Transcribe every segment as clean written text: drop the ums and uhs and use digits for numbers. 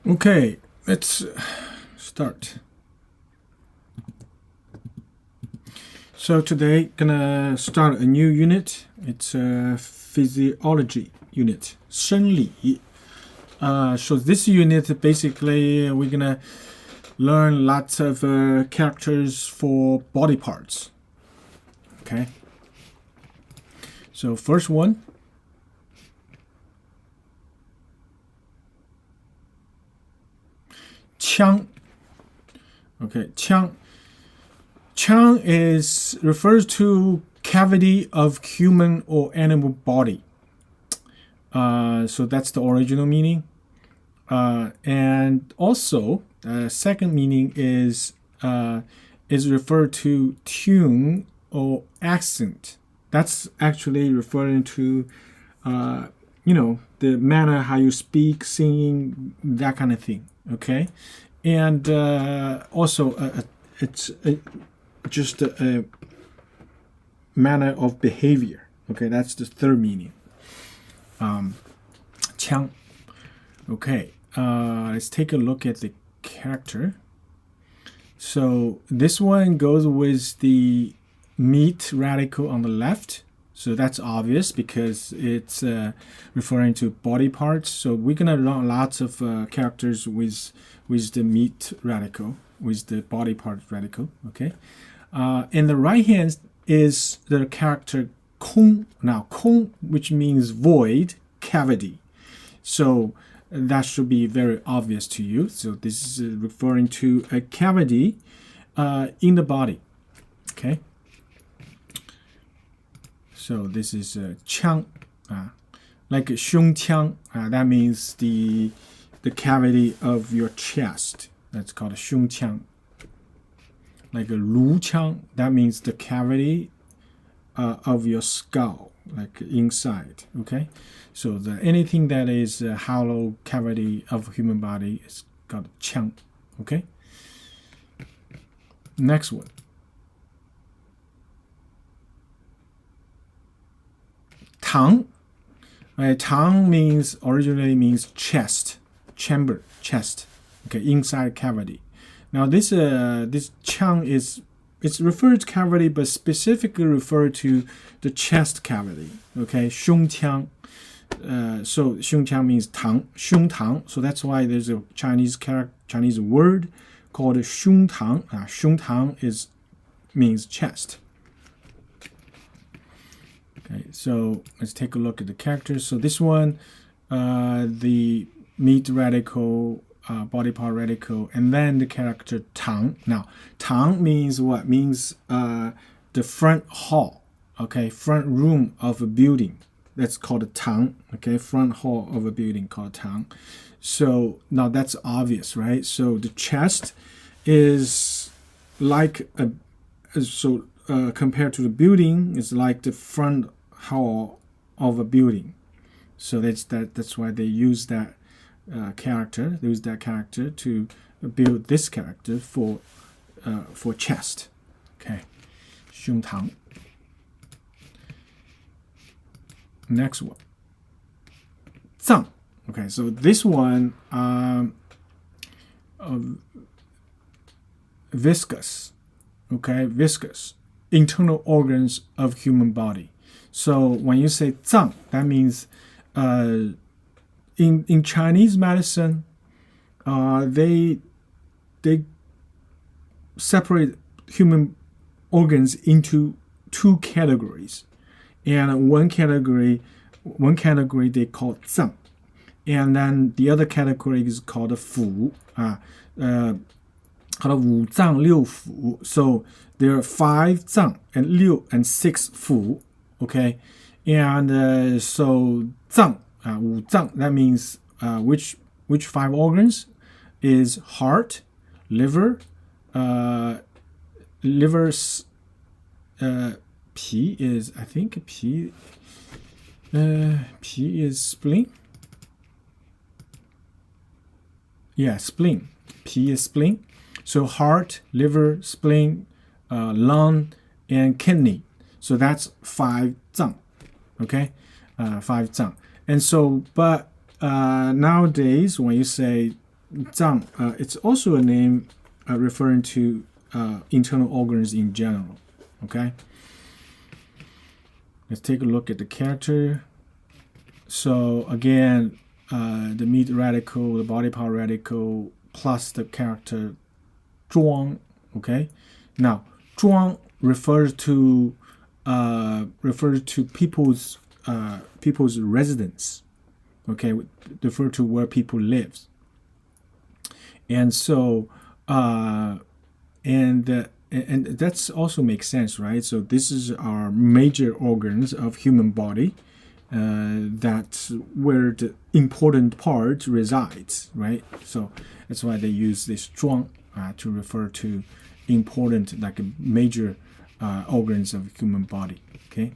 Okay, let's start. So today, gonna start a new unit. It's a physiology unit, 生理. So this unit, basically, we're gonna learn lots of characters for body parts. Okay. So first one. Qiang. Okay, qiang. Qiang refers to cavity of human or animal body. So that's the original meaning. And also, second meaning is referred to tune or accent. That's actually referring to, the manner how you speak, singing, that kind of thing. Okay, and also it's just a manner of behavior. Okay, that's the third meaning. 枪. Okay, let's take a look at the character. So this one goes with the meat radical on the left. So that's obvious because it's referring to body parts. So we're gonna learn lots of characters with the meat radical, with the body part radical. Okay, in the right hand is the character 空. Now 空, which means void, cavity. So that should be very obvious to you. So this is referring to a cavity in the body. Okay. So this is 腔, like 胸腔, that means the cavity of your chest. That's called a 胸腔. Like a 颅腔, that means the cavity of your skull, like inside. Okay, so anything that is a hollow cavity of human body is called 腔. Okay. Next one. 膛. Tang originally means chest, chamber, chest. Okay, inside cavity. Now this chang it's referred to cavity, but specifically referred to the chest cavity. Okay, 胸腔. So 胸腔 means 膛, 胸膛. So that's why there's a Chinese word called 胸膛. 胸膛means chest. Okay, so let's take a look at the characters. So this one, the meat radical, body part radical, and then the character 堂. Now, 堂 means what? Means the front hall, okay, front room of a building. That's called a 堂, okay, front hall of a building called 堂. So now that's obvious, right? So the chest is like compared to the building, it's like the front hall of a building. So that's why they use that character. They use that character to build this character for chest. Okay, 胸膛. Next one. 脏. Okay, so this one viscous. Okay, viscous. Internal organs of human body. So when you say 脏, that means in Chinese medicine, they separate human organs into two categories, and one category they call 脏, and then the other category is called 腑. Called 五脏六腑. So there are 5 脏and 6 and 6 腑. Okay, and so 脏, 五脏, that means which 5 organs is heart, liver,脾is, I think脾is spleen. Yeah, spleen. P is spleen. So heart, liver, spleen, lung, and kidney. So that's 5 脏. Okay, 5 脏. And so, but nowadays, when you say zang, it's also a name referring to internal organs in general. Okay. Let's take a look at the character. So again, the meat radical, the body part radical, plus the character 庄. Okay. Now, 庄refers to people's residence. Okay, refer to where people live. And so, and that's also makes sense, right? So this is our major organs of human body. That's where the important part resides, right? So that's why they use this 庄 to refer to important, like major organs of human body. Okay.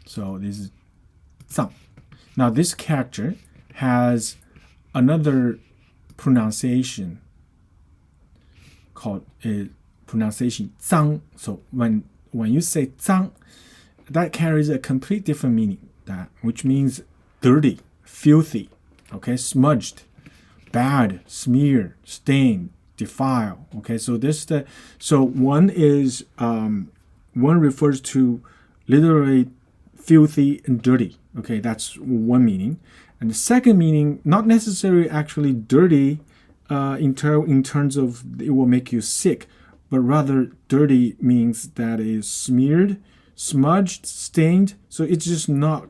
So this is 脏. Now this character has another pronunciation called pronunciation 脏. So when you say 脏, that carries a complete different meaning, which means dirty, filthy, okay, smudged, bad, smear, stain, defile. Okay, so one refers to literally filthy and dirty. Okay, that's one meaning. And the second meaning, not necessarily actually dirty in terms of it will make you sick, but rather dirty means that it is smeared, smudged, stained. So it's just not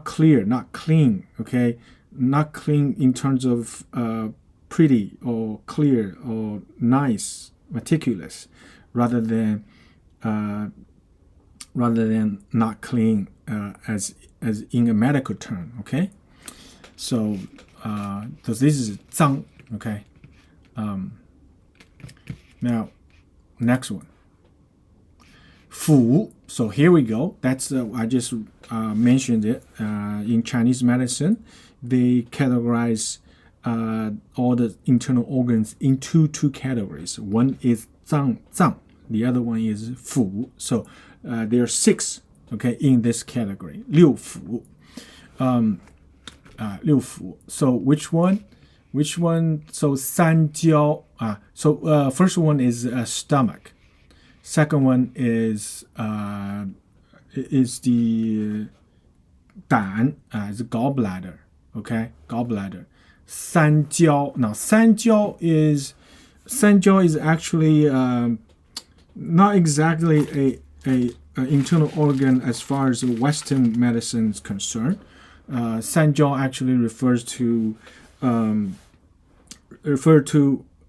clear, not clean. Okay, not clean in terms of pretty or clear or nice, meticulous, rather than not clean as in a medical term. Okay, so this is 脏. Okay, now next one, 腑. So here we go. That's I just mentioned it. In Chinese medicine, they categorize all the internal organs into two categories. One is 脏, the other one is 腑. So there are 6, okay, in this category. 六腑. 六腑. So which one? So 三焦. So first one is stomach. Second one is the 胆, is gallbladder. Okay, gallbladder. 三焦. Now 三焦is actually not exactly a internal organ as far as Western medicine is concerned. 三焦 actually refers to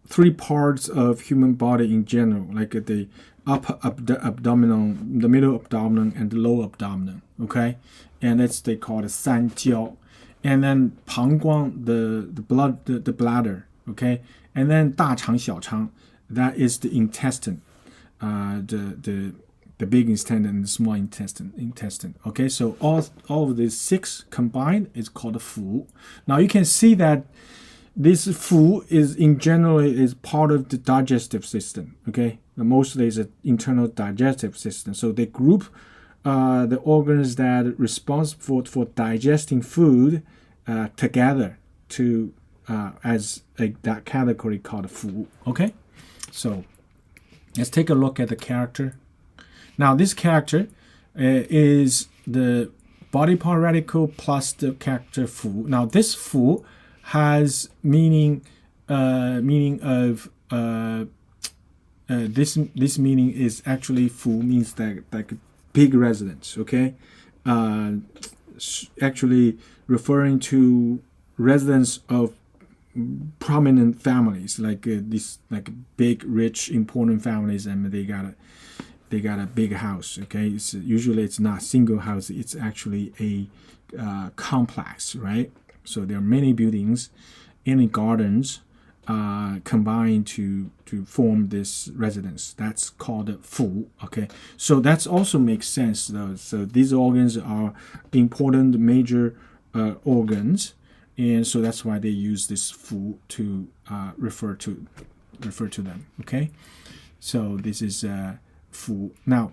3 parts of human body in general, like the upper abdominal, the middle abdomen, and the lower abdomen. Okay, and that's they call it 三焦. And then 膀胱, the blood, the bladder. Okay, and then 大肠小肠, that is the intestine, the big intestine and the small intestine. Okay, so all of these 6 combined is called a 腑. Now you can see that this 腑is in general is part of the digestive system. Okay, mostly is an internal digestive system. So they group the organs that are responsible for digesting food together to as that category called 腑. Okay, so let's take a look at the character. Now this character is the body part radical plus the character 腑. Now this 腑 has meaning of this meaning is actually 腑 means that like big residence. Okay, actually referring to residence of prominent families, like these like big, rich, important families, and they got a big house. Okay, usually it's not single house; it's actually a complex, right? So there are many buildings, and gardens combined to form this residence. That's called 腑. Okay, so that also makes sense though. So these organs are important major organs, and so that's why they use this 腑 to refer to them. Okay, so this is 腑. Now,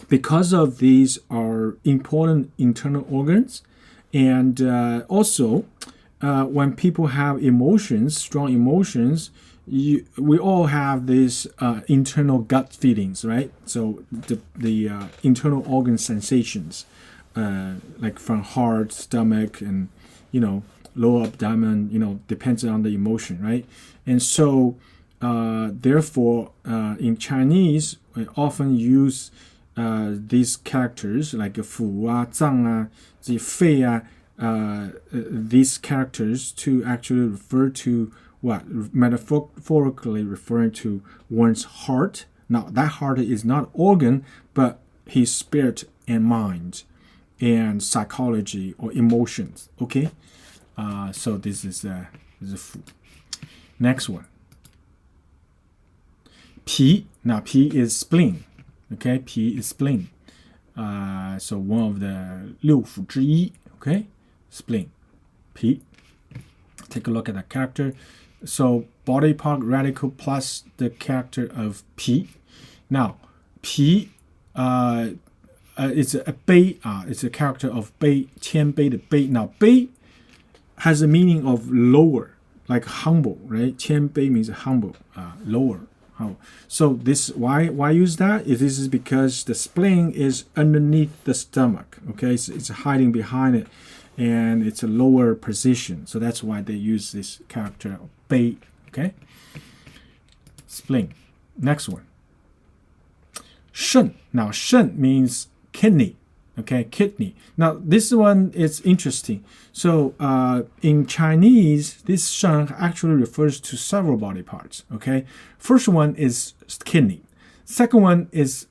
because of these are important internal organs, and also when people have emotions, strong emotions, we all have these internal gut feelings, right? So the internal organ sensations, like from heart, stomach, and lower abdomen, depends on the emotion, right? And so therefore, in Chinese, we often use these characters like 腑啊、脏啊、the 肺啊, these characters to actually refer to what? Metaphorically referring to one's heart. Now, that heart is not organ, but his spirit and mind and psychology or emotions. Okay? So this is a 腑. Next one. 脾. Now, 脾 is spleen. Okay? 脾 is spleen. So one of the 六腑之一. Okay? Spleen. 脾. Take a look at the character. So body part radical plus the character of 脾. Now, 脾 it's a 卑, it's a character of 卑, 谦卑的卑. Now, 卑has a meaning of lower, like humble, right? 谦卑 means humble, lower. So this why use that? This is because the spleen is underneath the stomach. Okay, so it's hiding behind it, and it's a lower position. So that's why they use this character 卑. Okay, spleen. Next one. 肾. Now 肾 means kidney. Okay, kidney. Now this one is interesting. So in Chinese, this 肾 actually refers to several body parts. Okay, first one is kidney. Second one is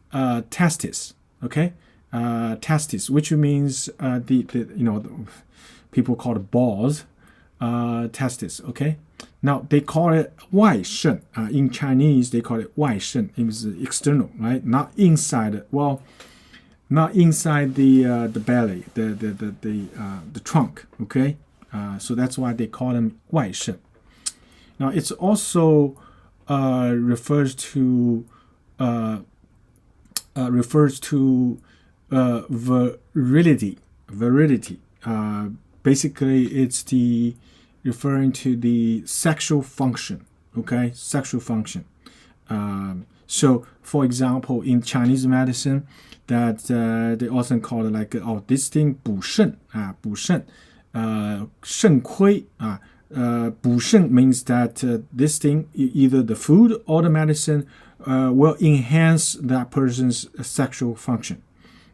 testis. Okay, testis, which means the people call it balls. Testis. Okay. Now they call it 外肾. In Chinese, they call it 外肾. It means external, right? Not inside. Well, not inside the belly, the trunk. Okay, so that's why they call them 外肾. Now it's also refers to virility. Basically, it's the referring to the sexual function. Okay, sexual function. So, for example, in Chinese medicine, that they often call it like, this thing 补肾, 补肾, 肾亏, 补肾 means that this thing, either the food or the medicine, will enhance that person's sexual function.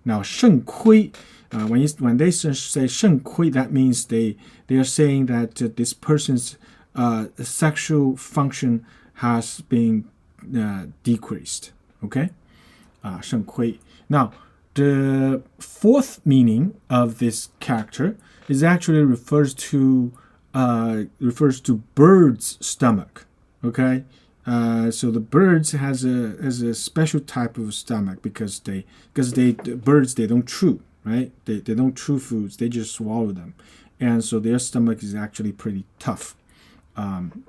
Now, 肾亏, when they say 肾亏, that means they are saying that this person's sexual function has been decreased. Okay, 肾亏. Now, the fourth meaning of this character is actually refers to bird's stomach. Okay, so the birds has a special type of stomach because birds don't chew, right? They don't chew foods, they just swallow them, and so their stomach is actually pretty tough. And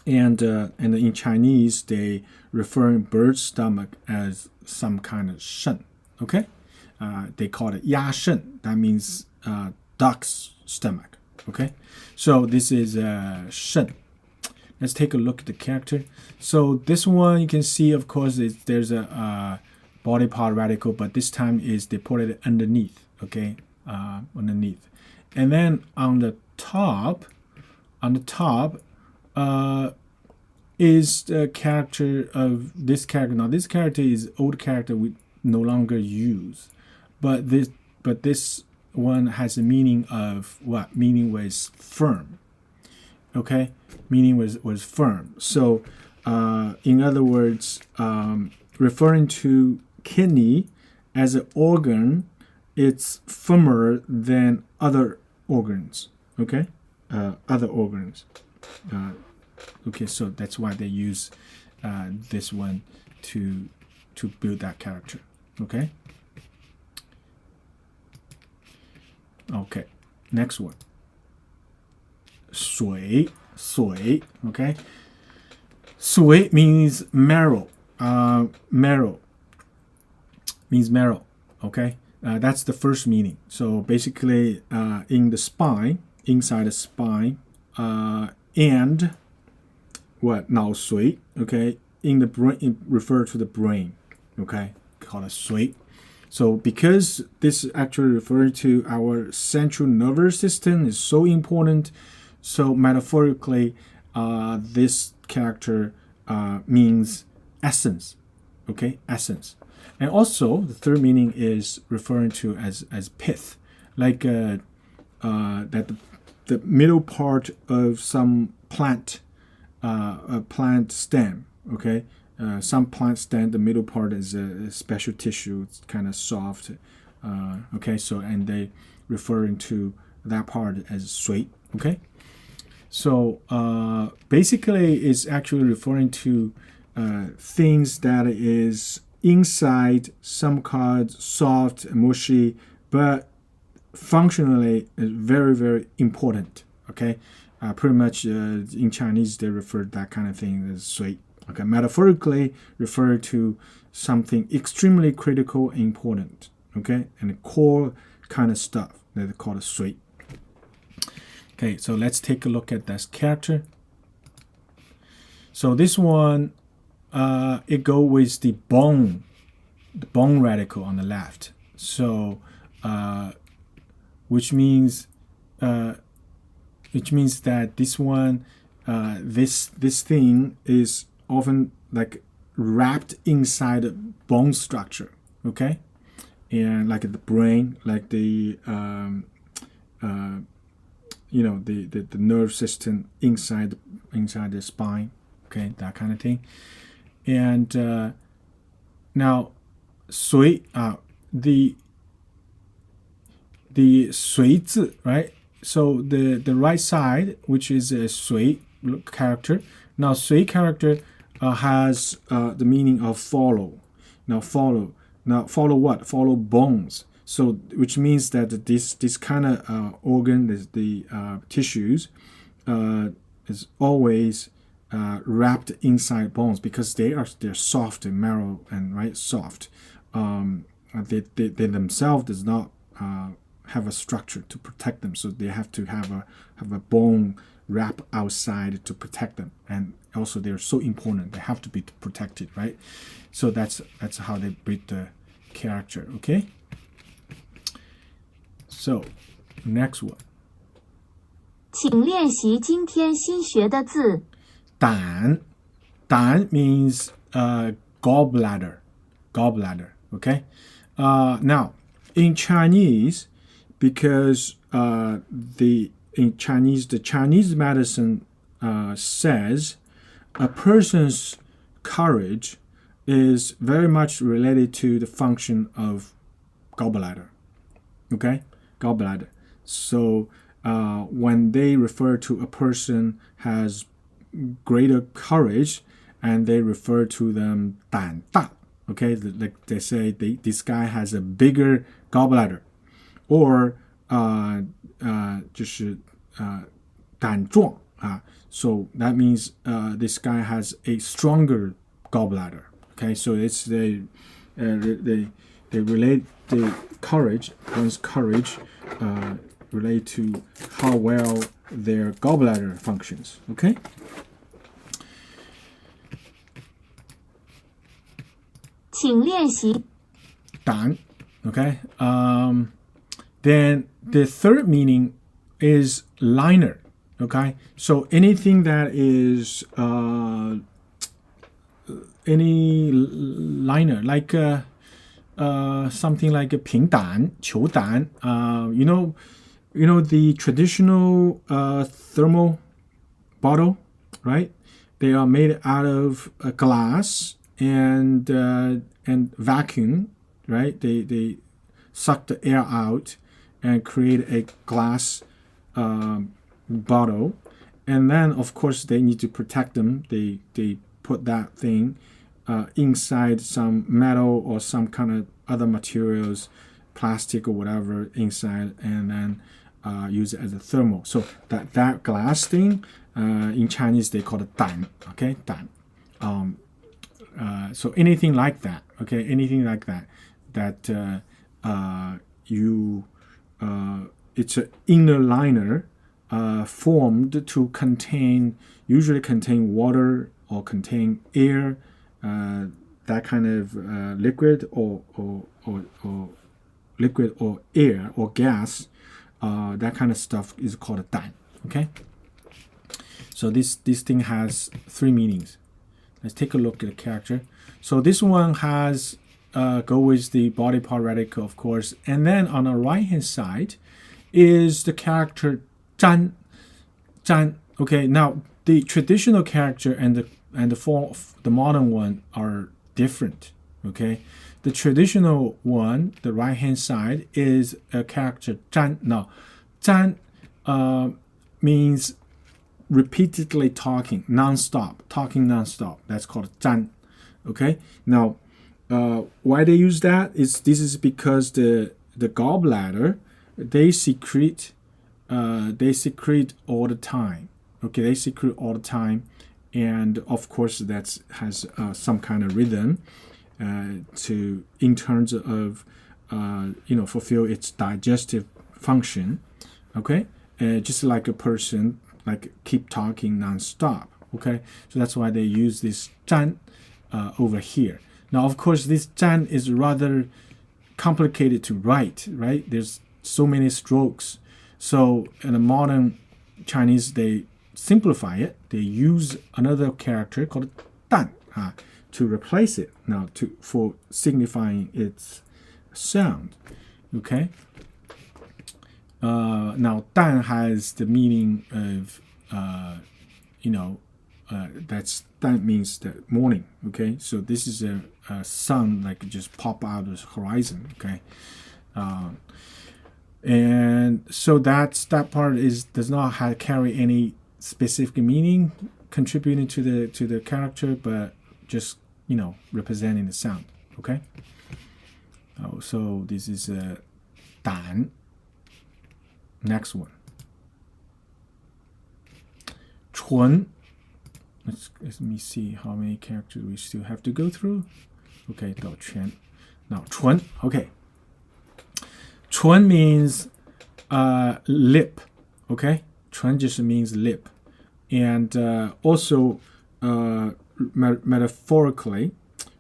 in Chinese, they refer bird's stomach as some kind of 肾. Okay, they call it 鸭肾. That means duck's stomach. Okay, so this is 肾. Let's take a look at the character. So this one you can see, of course, there's a body part radical, but this time they put it underneath. Okay, underneath, and then on the top, is the character of this character. Now this character is old character we no longer use, but this one has a meaning of what? Meaning was firm. Okay, meaning was firm. So in other words, referring to kidney as an organ, it's firmer than other organs. Okay, other organs. Okay, so that's why they use this one to build that character. Okay. Okay, next one. 水. Okay. 水 means marrow. Marrow means marrow. Okay. That's the first meaning. So basically, in the spine, inside the spine, and what 脑髓 okay, in the brain, it refer to the brain, okay, called a 髓. So because this is actually referring to our central nervous system is so important, so metaphorically, this character means essence, okay, essence. And also the third meaning is referring to as pith, like that the middle part of some plant, a plant stem, okay. Some plant stem, the middle part is a special tissue. It's kind of soft. Okay, so and they referring to that part as 髓. Okay, so basically, it's actually referring to things that is inside some kind soft, mushy, but functionally is very, very important. Okay, pretty much in Chinese they refer to that kind of thing as 髓. Okay, metaphorically refer to something extremely critical and important. Okay, and the core kind of stuff that they call a 髓. Okay, so let's take a look at this character. So this one, it go with the bone radical on the left. So, which means that this one, this thing is often like wrapped inside the bone structure, okay, and like the brain, like the the nerve system inside the spine, okay, that kind of thing. And now 髓 the 髓字, right? So the right side, which is a 髓 character. Now 髓 character has the meaning of follow. Now follow what? Follow bones. So which means that this kind of organ, the tissues, is always wrapped inside bones because they're soft and marrow and right soft. They themselves does not have a structure to protect them, so they have to have a bone wrap outside to protect them, and also they're so important, they have to be protected, right? So that's how they breed the character. Okay, so next one. 请练习今天新学的字。胆 means gallbladder. Okay, now in Chinese, because the Chinese medicine says a person's courage is very much related to the function of gallbladder. Okay, gallbladder. So when they refer to a person has greater courage, and they refer to them 胆大. Okay, like they say this guy has a bigger gallbladder, or 就是胆壮 so that means this guy has a stronger gallbladder. Okay, so it's they relate the courage, one's courage, relate to how well their gallbladder functions. Okay. Dan. Okay. Then the third meaning is liner. Okay. So anything that is any liner, like something like a 平胆, 球胆. You know the traditional thermal bottle, right? They are made out of glass and vacuum, right? They suck the air out and create a glass bottle, and then of course they need to protect them. They put that thing inside some metal or some kind of other materials, plastic or whatever inside, and then use it as a thermal. So that glass thing in Chinese they call it 胆. Okay, 胆. So anything like that, okay, anything like that it's an inner liner formed to usually contain water or contain air, that kind of liquid or liquid or air or gas, that kind of stuff is called a 胆. Okay. So this thing has 3 meanings. Let's take a look at the character. So this one has go with the body part radical, of course, and then on the right hand side is the character 占. Okay, now the traditional character and the modern one are different. Okay, the traditional one, the right hand side, is a character 占. Now 占means repeatedly talking non-stop. That's called 占. Okay, now why they use that is this is because the gallbladder, they secrete all the time. Okay, they secrete all the time, and of course that has some kind of rhythm to in terms of fulfill its digestive function. Okay, just like a person like keep talking non-stop. Okay, so that's why they use this 占 over here. Now, of course, this 占 is rather complicated to write, right? There's so many strokes. So in the modern Chinese, they simplify it. They use another character called 蛋 to replace it now for signifying its sound. Okay. Now 蛋 has the meaning of that means the morning. Okay, so this is a sun like just pop out of the horizon. Okay, and so that part does not carry any specific meaning contributing to the character, but just representing the sound. Okay, so this is a 胆. Next one, 纯. Let me see how many characters we still have to go through. Okay, 到全. Now 纯. Okay, 纯 means lip. Okay, 纯 just means lip, and also metaphorically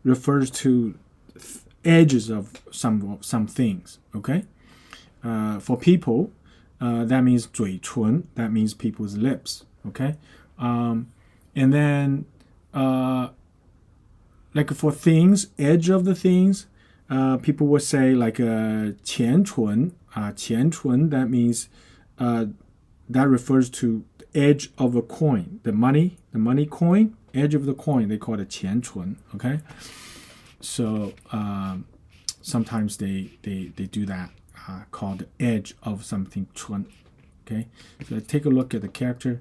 refers to edges of some things. Okay, for people, that means 嘴唇. That means people's lips. Okay, and then like for things, edge of the things, people would say like 前唇. 前唇, that means that refers to the edge of a coin, the money coin, edge of the coin. They call it 前唇. Okay, so sometimes they do that, called the edge of something 唇. Okay, so let's take a look at the character.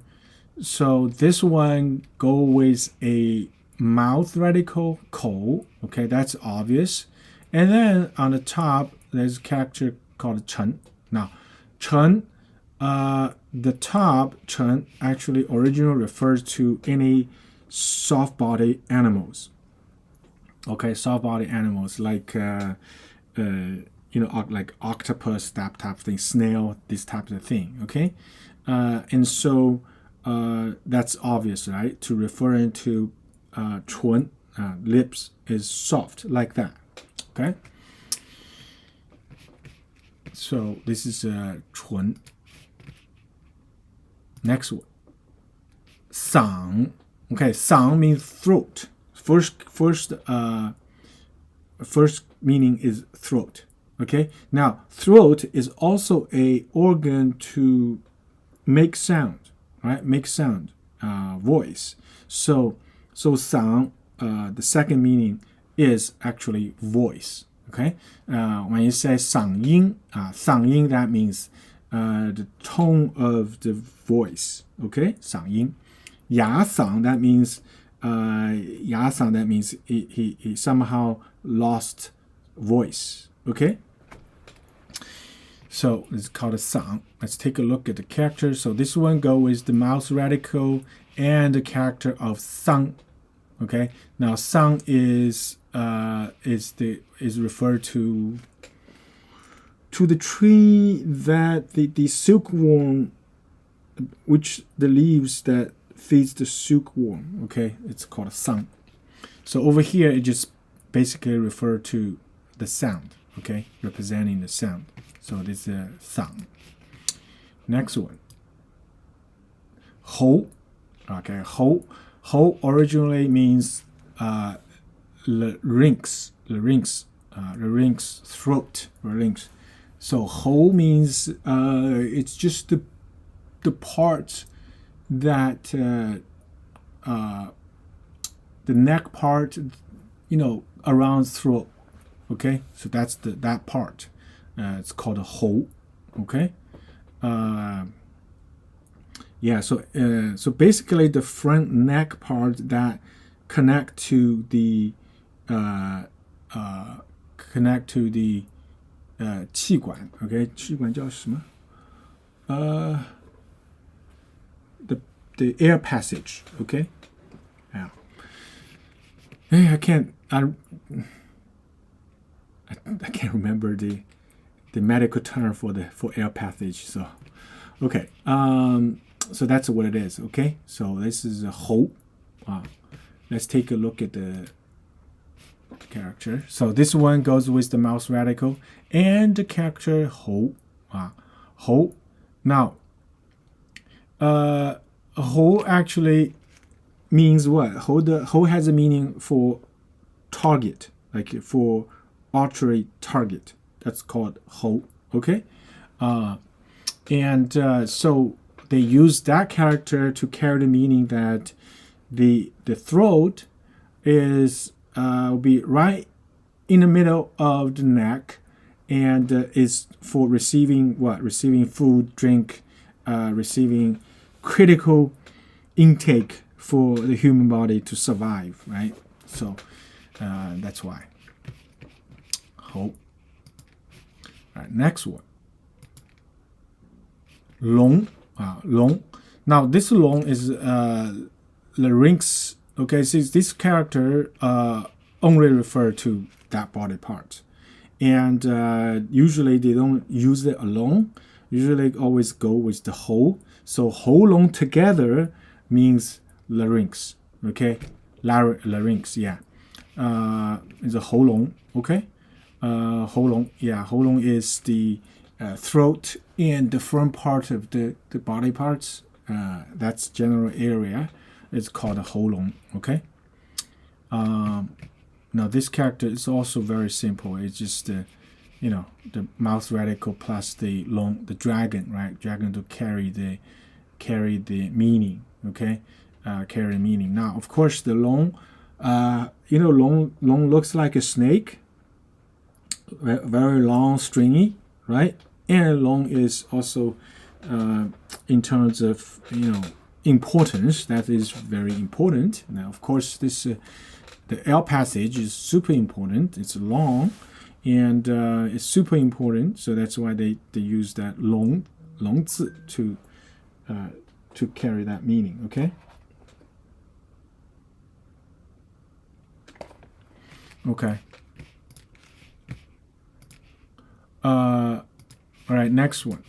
So this one go with a mouth radical 口. Okay, that's obvious. And then on the top, there's a character called 陈. Now, 陈, the top 陈actually originally refers to any soft-body animals. Okay, soft-body animals like like octopus, that type of thing, snail, this type of thing. Okay, and so that's obvious, right? To referring to 唇, lips is soft like that. Okay, so this is 唇. Next one, 嗓. Okay, 嗓 means throat. First meaning is throat. Okay, now throat is also a organ to make sound, right? Make sound, voice. So 嗓, the second meaning is actually voice. Okay, when you say 嗓音, 嗓音, that means the tone of the voice. Okay, 嗓音. 哑嗓, that means 哑嗓, that means he somehow lost voice. Okay, so it's called a 嗓. Let's take a look at the character. So this one go with the mouth radical and the character of 桑. Okay, now 桑 is referred to the tree that the silkworm the leaves that feeds the silkworm. Okay, it's called sang. So over here, it just basically refer to the sound. Okay, representing the sound. So this is sang. Next one. Ho. Okay, ho originally means larynx, throat, larynx. So ho means it's just the part that the neck part, around throat. Okay, so that's that part. It's called a ho. Okay. Yeah, so basically the front neck part that connect to the 气管 ，OK， 气管叫什么？the air passage, okay? Yeah. Hey, I can't remember the medical term for air passage. So, okay. So that's what it is. Okay. So this is a ho. Let's take a look at the character. So this one goes with the mouse radical and the character ho. Ho. Now, ho actually means what? Ho has a meaning for target, like for archery target. That's called ho. Okay. So they use that character to carry the meaning that the throat is will be right in the middle of the neck, and is for receiving food, drink, receiving critical intake for the human body to survive, right? So that's why. Ho. All right, next one. Long. Long. Now this long is larynx. Okay, so this character only refer to that body part, and usually they don't use it alone. Usually always go with the whole. So whole long together means larynx. Okay, larynx. Yeah, is a whole long. Okay, whole long. Yeah, whole long is the throat and the front part of the body parts. That's general area. It's called a whole long. Okay. Now this character is also very simple. It's just the mouse radical plus the dragon, right? Dragon to carry the meaning. Okay, carry meaning. Now of course the long, long looks like a snake. Very long, stringy, right? And long is also in terms of importance, that is very important. Now of course this the L passage is super important. It's long and it's super important, so that's why they use that 龙 字 to carry that meaning. Okay. Okay. All right, next one.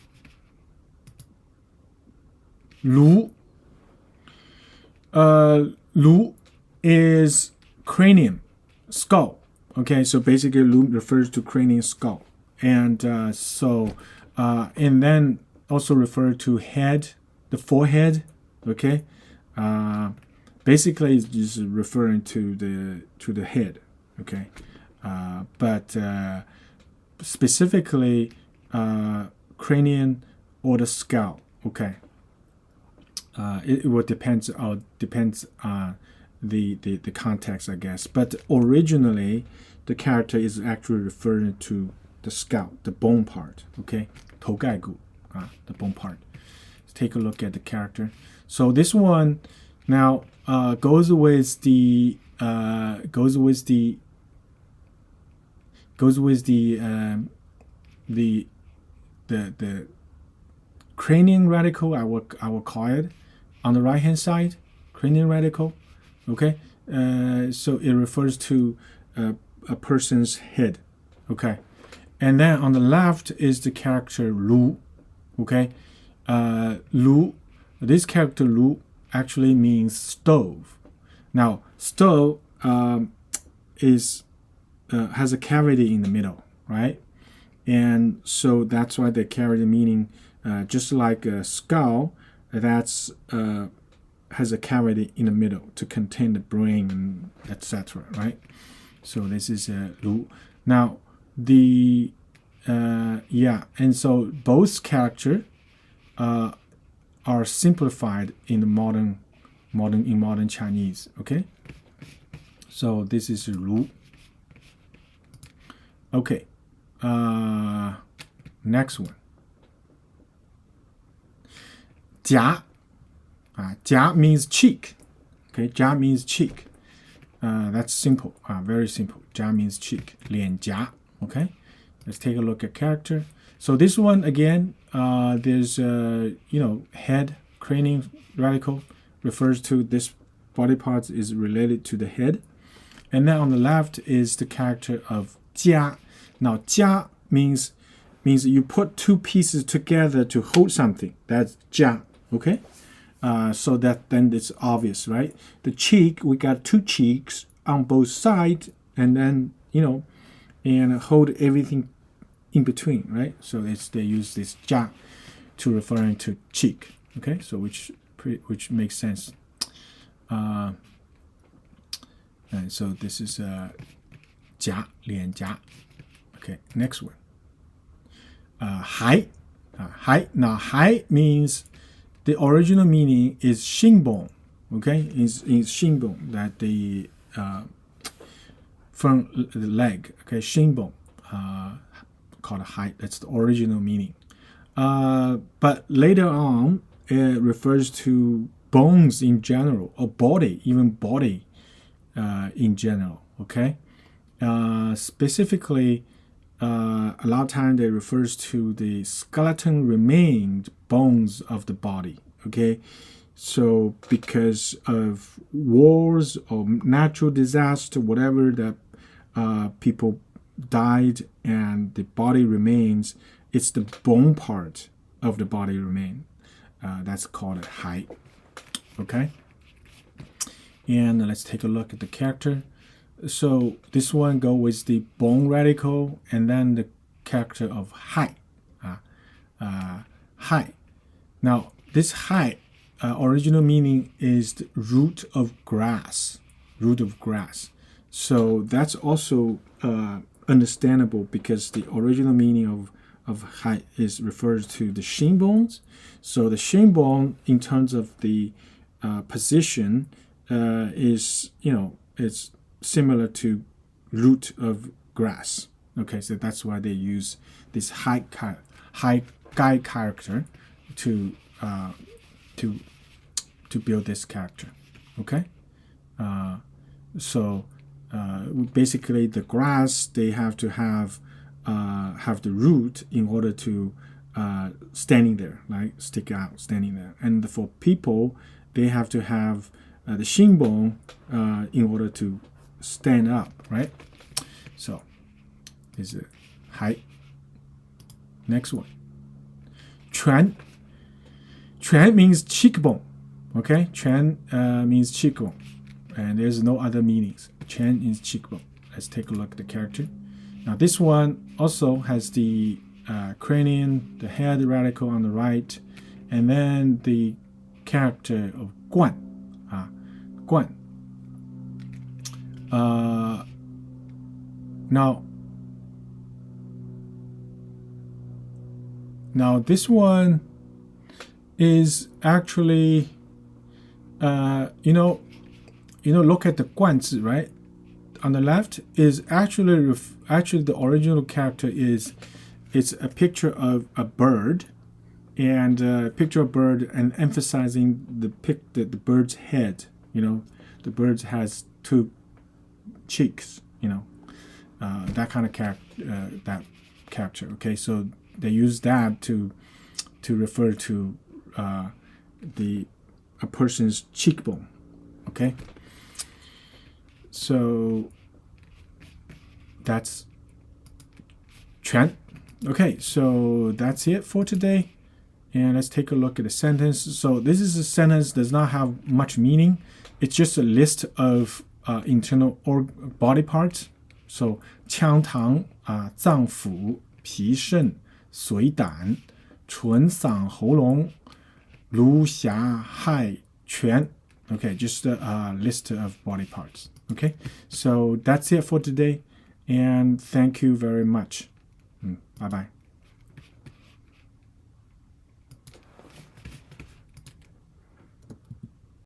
Lu. Lu is cranium, skull. Okay, so basically Lu refers to cranium, skull, and and then also refer to head, the forehead. Okay, basically it's just referring to the head. Okay, but specifically cranium or the skull. Okay. It will depends on the context, I guess. But originally, the character is actually referring to the skull, the bone part. Okay, 头盖骨, the bone part. Let's take a look at the character. So this one now goes with the cranial radical. I will call it. On the right hand side, cranial radical. Okay, so it refers to a person's head. Okay, and then on the left is the character Lu. Okay, Lu this character 炉 actually means stove. Now, stove is has a cavity in the middle, right? And so that's why they carry the meaning, just like a skull, that's has a cavity in the middle to contain the brain, etc. Right? So this is Lu. Now the and so both characters are simplified in the modern Chinese. Okay. So this is Lu. Okay. Next one. 颊 jia means cheek. Okay, jia means cheek. That's simple. Very simple. Jia means cheek. 脸颊. Okay, let's take a look at character. So this one again, there's head, cranium radical refers to this body part is related to the head, and then on the left is the character of 家. Now 家 means you put two pieces together to hold something. That's 家. Okay. So that then it's obvious, right? The cheek, we got two cheeks on both sides, and then and hold everything in between, right? So they use this 家 to referring to cheek. Okay, so which makes sense. And so this is 颊 脸颊. Okay, next one. 海 Now 海 means the original meaning is 心bon. Okay, is 心bon, that the from the leg. Okay, 心bon, called 海. That's the original meaning. But later on, it refers to bones in general, or body, even body in general. Okay, specifically. A lot of times it refers to the skeleton remained bones of the body. Okay, so because of wars or natural disaster, whatever that people died and the body remains, it's the bone part of the body remain. That's called 海. Okay, and let's take a look at the character. So this one go with the bone radical and then the character of 海. 海. Now this 海 original meaning is the root of grass. Root of grass. So that's also understandable because the original meaning of 海 is refers to the shin bones. So the shin bone in terms of the position is it's similar to root of grass. Okay, so that's why they use this high guy character to build this character. Okay, so basically the grass, they have to have the root in order to standing there, like stick out, standing there. And for people, they have to have the shin bone in order to stand up, right? So this is height. Next one. 颧. 颧 means cheekbone. Okay, 颧 means cheekbone, and there's no other meanings. 颧 is cheekbone. Let's take a look at the character. Now this one also has the cranium, the head radical on the right, and then the character of 冠. 冠. Now this one is actually look at the 冠字, right? On the left is actually the original character is it's a picture of a bird, and picture of bird and emphasizing the bird's head. The bird has two cheeks. That kind of character. Okay, so they use that to refer to a person's cheekbone. Okay, so that's 颧. Okay, so that's it for today. And let's take a look at the sentence. So this is a sentence does not have much meaning. It's just a list of internal or body parts. So 腔堂脏腑脾肾髓胆唇嗓喉咙颅峡亥泉 Okay, just a list of body parts. Okay, so that's it for today, and thank you very much. Bye bye.